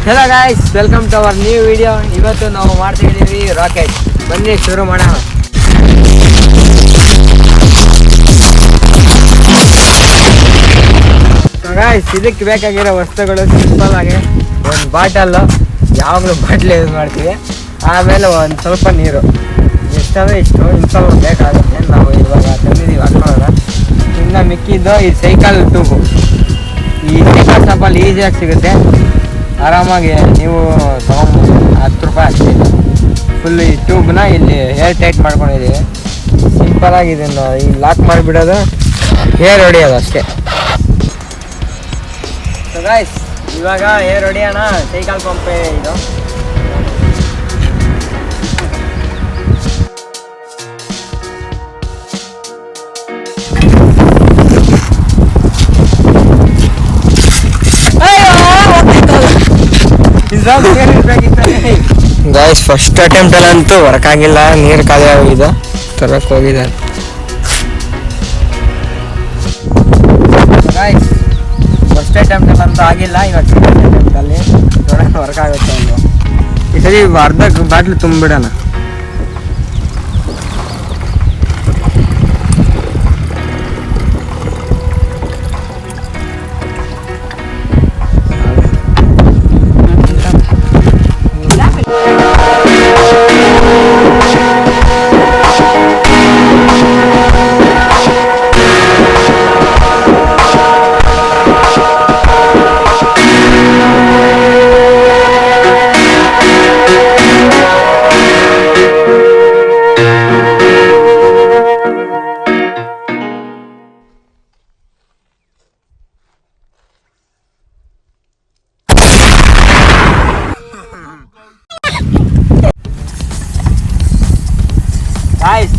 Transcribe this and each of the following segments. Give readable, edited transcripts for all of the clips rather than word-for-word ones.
Hello guys, welcome to our new video. ಇವತ್ತು ನಾವು ಮಾಡ್ತಿದ್ದೀವಿ ರಾಕೆಟ್. ಬನ್ನಿ ಶುರು ಮಾಡೋಣ. ಗಾಯ್ಸ್, ಇದಕ್ಕೆ ಬೇಕಾಗಿರೋ ವಸ್ತುಗಳು ಸಿಂಪಲ್ ಆಗಿ ಒಂದು ಬಾಟಲ್ಲು, ಯಾವಾಗಲೂ ಬಾಟ್ಲಿ ಯೂಸ್ ಮಾಡ್ತೀವಿ. ಆಮೇಲೆ ಒಂದು ಸ್ವಲ್ಪ ನೀರು, ಎಷ್ಟಂದರೆ ಇಷ್ಟು, ಇನ್ನು ಸ್ವಲ್ಪ ಬೇಕಾಗುತ್ತೆ. ನಾವು ಇವಾಗ ತಂದಿದ್ದೀವಿ, ಹಾಕೋಣ. ಇನ್ನು ಮಿಕ್ಕಿದ್ದು ಈ ಸೈಕಲ್ ಟ್ಯೂಬು. ಈ ಸೈಕಲ್ ಶಾಪಲ್ಲಿ ಈಸಿಯಾಗಿ ಸಿಗುತ್ತೆ, ಆರಾಮಾಗಿ ನೀವು ತೊಗೊಂಬೋದು. 10 ರೂಪಾಯಿ ಅಷ್ಟೇ. ಫುಲ್ ಈ ಟ್ಯೂಬ್ನ ಇಲ್ಲಿ ಹೇರ್ ಟೈಟ್ ಮಾಡ್ಕೊಂಡಿದ್ದೀವಿ. ಸಿಂಪಲಾಗಿ ಇದನ್ನು ಇಲ್ಲಿ ಲಾಕ್ ಮಾಡಿಬಿಡೋದು, ಹೇರ್ ಹೊಡಿಯೋದು ಅಷ್ಟೇ. ಸೊ ಗಾಯ್ಸ್, ಇವಾಗ ಹೇರ್ ಹೊಡಿಯೋಣ. ಸೈಕಲ್ ಪಂಪೇ ಇದು. ಗಾಯ್ಸ್, ಫಸ್ಟ್ ಅಟೆಂಪ್ಟ್ ಅಲ್ಲಂತೂ ವರ್ಕ್ ಆಗಿಲ್ಲ. ನೀರು ಖಾಲಿ ಆಗಿದೆ, ತರಕ್ಕೆ ಹೋಗಿದ್ದಾರೆ. ಗಾಯ್ಸ್, ಫಸ್ಟ್ ಅಟೆಂಪ್ಟ್ ಅಲ್ಲಂತೂ ಆಗಿಲ್ಲ. ಇವಾಗ ಸೆಕೆಂಡ್ ಅಟೆಂಪ್ಟಲ್ಲಿ ನೋಡೋಣ ವರ್ಕ್ ಆಗುತ್ತೆ ಒಂದು. ಈ ಸರಿ ಅರ್ಧ ಬಾಟ್ಲು ತುಂಬಿಡೋಣ.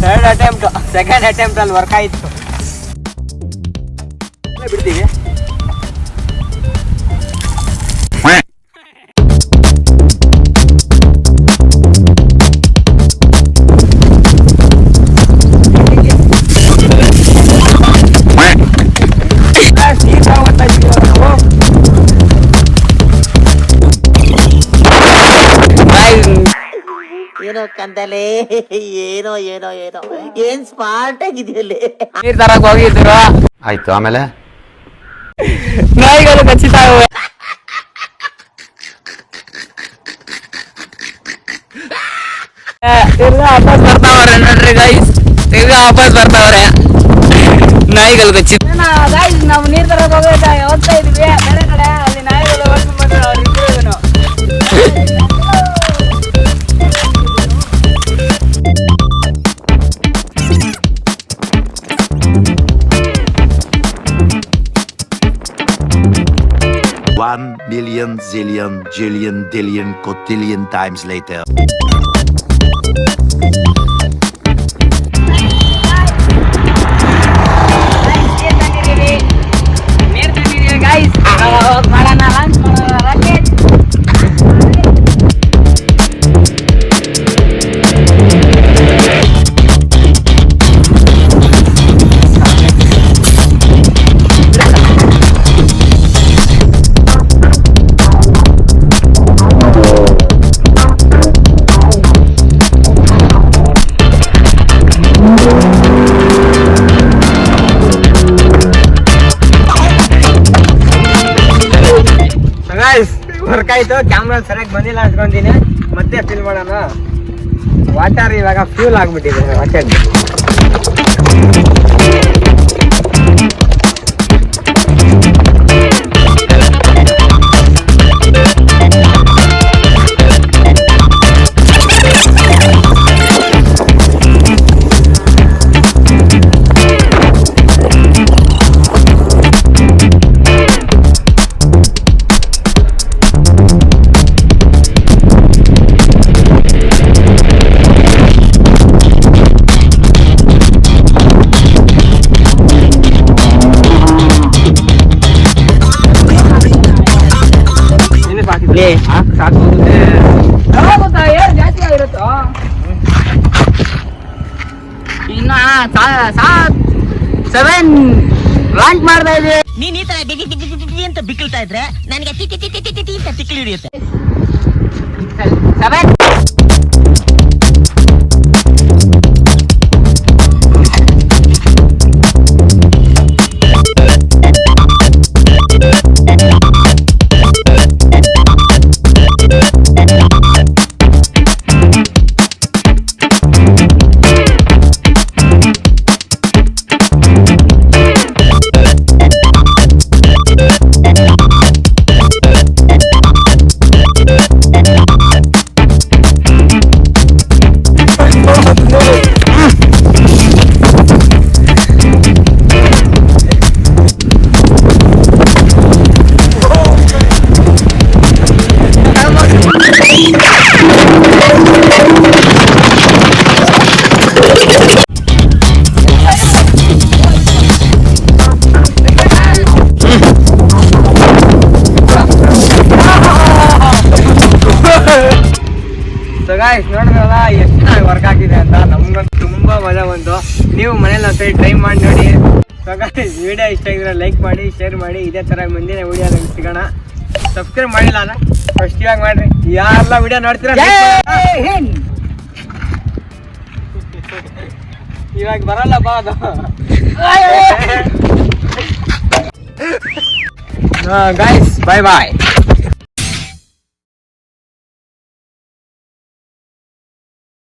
ಥರ್ಡ್ ಅಟೆಂಪ್ಟ್, ಸೆಕೆಂಡ್ ಅಟೆಂಪ್ಟ್ ಅಲ್ಲಿ ವರ್ಕ್ ಆಯಿತು. ಬಿಡ್ತೀವಿ. ಏನೋ ಕಂದಲೆ, ಏನೋ ಏನೋ ಏನೋ ಏನ್ ಸ್ಮಾರ್ಟ್ ಆಗಿದೆಯಲ್ಲಿ. ನೀರ್ ತರಕ್ ಹೋಗಿದ್ರು. ಆಯ್ತು, ಆಮೇಲೆ ನಾಯಿಗಳು ಕಚ್ಚಿತಾವೆ. ತಿರ್ಗಾ ವಾಪಸ್ ಬರ್ತಾವ್ರೆ ನೋಡ್ರಿ ಗೈಸ್, ತಿರ್ಗಾ ವಾಪಸ್ ಬರ್ತಾವ್ರೆ ನಾಯಿಗಳು ಕಚ್ಚಿ. ನಾವು ನೀರ್ ತರಕ್ ಹೋಗ್ತಾ ಇದೀವಿ ಬೇರೆ ಕಡೆ, ಅಲ್ಲಿ ನಾಯಿಗಳು ಬಂದ್ರೆ ಅವ್ರಿಬ್ರು. One million, zillion, jillion, dillion, cotillion times later. Work ಆಯ್ತು. ಕ್ಯಾಮ್ರಾ ಸರಿಯಾಗಿ ಬಂದಿಲ್ಲ ಅನ್ಕೊಂತೀನಿ, ಮತ್ತೆ ಫಿಲ್ ಮಾಡೋಣ. ವಾಟರ್ ಇವಾಗ ಫ್ಯೂಲ್ ಆಗ್ಬಿಟ್ಟಿದೆ ರಾಕೆಟ್. ಜಾಸ್ತಿ ಆಗಿರುತ್ತೋ ಇನ್ನ 7 ಲಾಂಚ್ ಮಾಡ್ತಾ ಇದೆ. ನೀನ್ ಈ ತರ ಬಿಗಿ ಬಿಗಿ ಬಿಗಿ ಅಂತ ಬಿಕ್ಕಳ್ತಾ ಇದ್ರೆ ನನಗೆ T T T T T T ಅಂತ ತಿಕ್ಲಿ ಹಿಡಿಯುತ್ತೆ. ಸೊ ಗಾಯ್ಸ್ ನೋಡಿದ್ರಲ್ಲ ಎಷ್ಟು ಚೆನ್ನಾಗಿ ವರ್ಕ್ ಆಗಿದೆ ಅಂತ. ನಮ್ಗಂತೂ ತುಂಬಾ ಮಜಾ ಬಂತು. ನೀವು ಮನೇಲಿ ಒಂದ್ಸರಿ ಟ್ರೈ ಮಾಡಿ ನೋಡಿ. ಸೊ ಗಾಯ್ಸ್ ವಿಡಿಯೋ ಇಷ್ಟ ಆಗಿದ್ರೆ ಲೈಕ್ ಮಾಡಿ, ಶೇರ್ ಮಾಡಿ. ಇದೇ ತರ ಮುಂದಿನ ವಿಡಿಯೋದಲ್ಲಿ ಸಿಗೋಣ. ಸಬ್ಸ್ಕ್ರೈಬ್ ಮಾಡಿಲ್ಲ ಅಲ್ಲ, ಫಸ್ಟ್ ಇವಾಗ ಮಾಡ್ರಿ. ಯಾರೆಲ್ಲ ವಿಡಿಯೋ ನೋಡ್ತೀರಾ ಇವಾಗ ಬರಲ್ಲ ಬಾ ಅದು. ಗಾಯ್ಸ್ ಬಾಯ್ ಬಾಯ್.